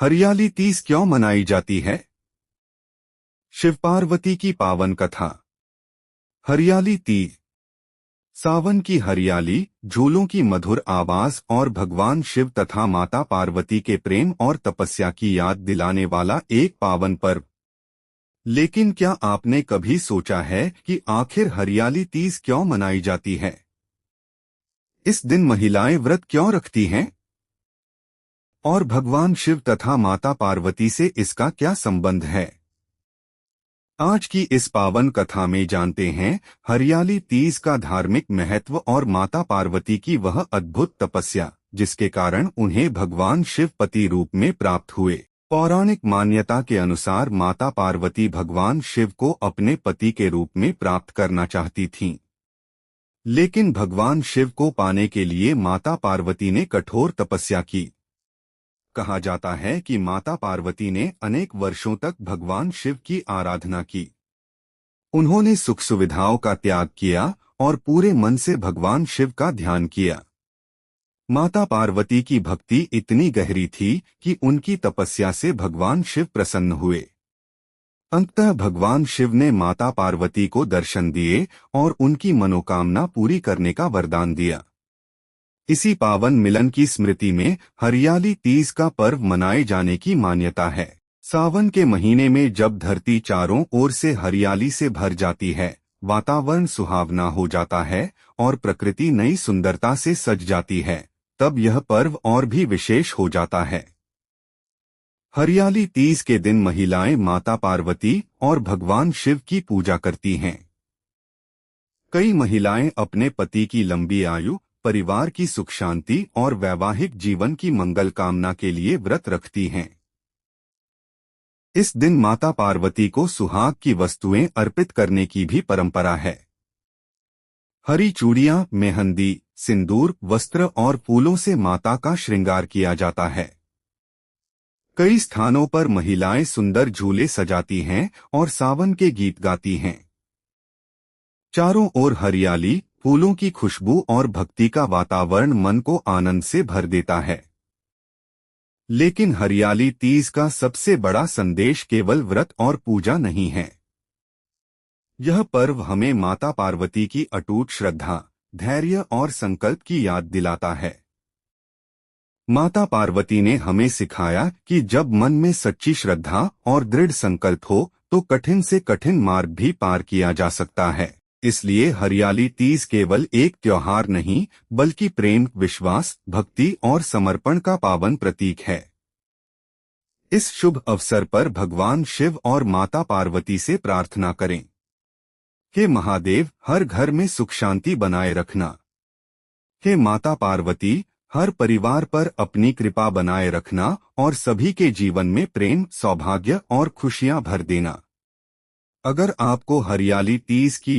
हरियाली तीज क्यों मनाई जाती है? शिव पार्वती की पावन कथा। हरियाली तीज। सावन की हरियाली, झूलों की मधुर आवाज और भगवान शिव तथा माता पार्वती के प्रेम और तपस्या की याद दिलाने वाला एक पावन पर्व। लेकिन क्या आपने कभी सोचा है कि आखिर हरियाली तीज क्यों मनाई जाती है? इस दिन महिलाएं व्रत क्यों रखती हैं? और भगवान शिव तथा माता पार्वती से इसका क्या संबंध है? आज की इस पावन कथा में जानते हैं हरियाली तीज का धार्मिक महत्व और माता पार्वती की वह अद्भुत तपस्या जिसके कारण उन्हें भगवान शिव पति रूप में प्राप्त हुए। पौराणिक मान्यता के अनुसार माता पार्वती भगवान शिव को अपने पति के रूप में प्राप्त करना चाहती थीं। लेकिन भगवान शिव को पाने के लिए माता पार्वती ने कठोर तपस्या की। कहा जाता है कि माता पार्वती ने अनेक वर्षों तक भगवान शिव की आराधना की। उन्होंने सुख सुविधाओं का त्याग किया और पूरे मन से भगवान शिव का ध्यान किया। माता पार्वती की भक्ति इतनी गहरी थी कि उनकी तपस्या से भगवान शिव प्रसन्न हुए। अंततः भगवान शिव ने माता पार्वती को दर्शन दिए और उनकी मनोकामना पूरी करने का वरदान दिया। इसी पावन मिलन की स्मृति में हरियाली तीज का पर्व मनाए जाने की मान्यता है। सावन के महीने में जब धरती चारों ओर से हरियाली से भर जाती है, वातावरण सुहावना हो जाता है और प्रकृति नई सुंदरता से सज जाती है, तब यह पर्व और भी विशेष हो जाता है। हरियाली तीज के दिन महिलाएं माता पार्वती और भगवान शिव की पूजा करती हैं। कई महिलाएं अपने पति की लंबी आयु, परिवार की सुख शांति और वैवाहिक जीवन की मंगल कामना के लिए व्रत रखती हैं। इस दिन माता पार्वती को सुहाग की वस्तुएं अर्पित करने की भी परंपरा है। हरी चूड़ियां, मेहंदी, सिंदूर, वस्त्र और फूलों से माता का श्रृंगार किया जाता है। कई स्थानों पर महिलाएं सुंदर झूले सजाती हैं और सावन के गीत गाती हैं। चारों ओर हरियाली, फूलों की खुशबू और भक्ति का वातावरण मन को आनंद से भर देता है। लेकिन हरियाली तीज का सबसे बड़ा संदेश केवल व्रत और पूजा नहीं है। यह पर्व हमें माता पार्वती की अटूट श्रद्धा, धैर्य और संकल्प की याद दिलाता है। माता पार्वती ने हमें सिखाया कि जब मन में सच्ची श्रद्धा और दृढ़ संकल्प हो तो कठिन से कठिन मार्ग भी पार किया जा सकता है। इसलिए हरियाली तीज केवल एक त्योहार नहीं, बल्कि प्रेम, विश्वास, भक्ति और समर्पण का पावन प्रतीक है। इस शुभ अवसर पर भगवान शिव और माता पार्वती से प्रार्थना करें, हे महादेव, हर घर में सुख शांति बनाए रखना। हे माता पार्वती, हर परिवार पर अपनी कृपा बनाए रखना और सभी के जीवन में प्रेम, सौभाग्य और खुशियां भर देना। अगर आपको हरियाली तीज की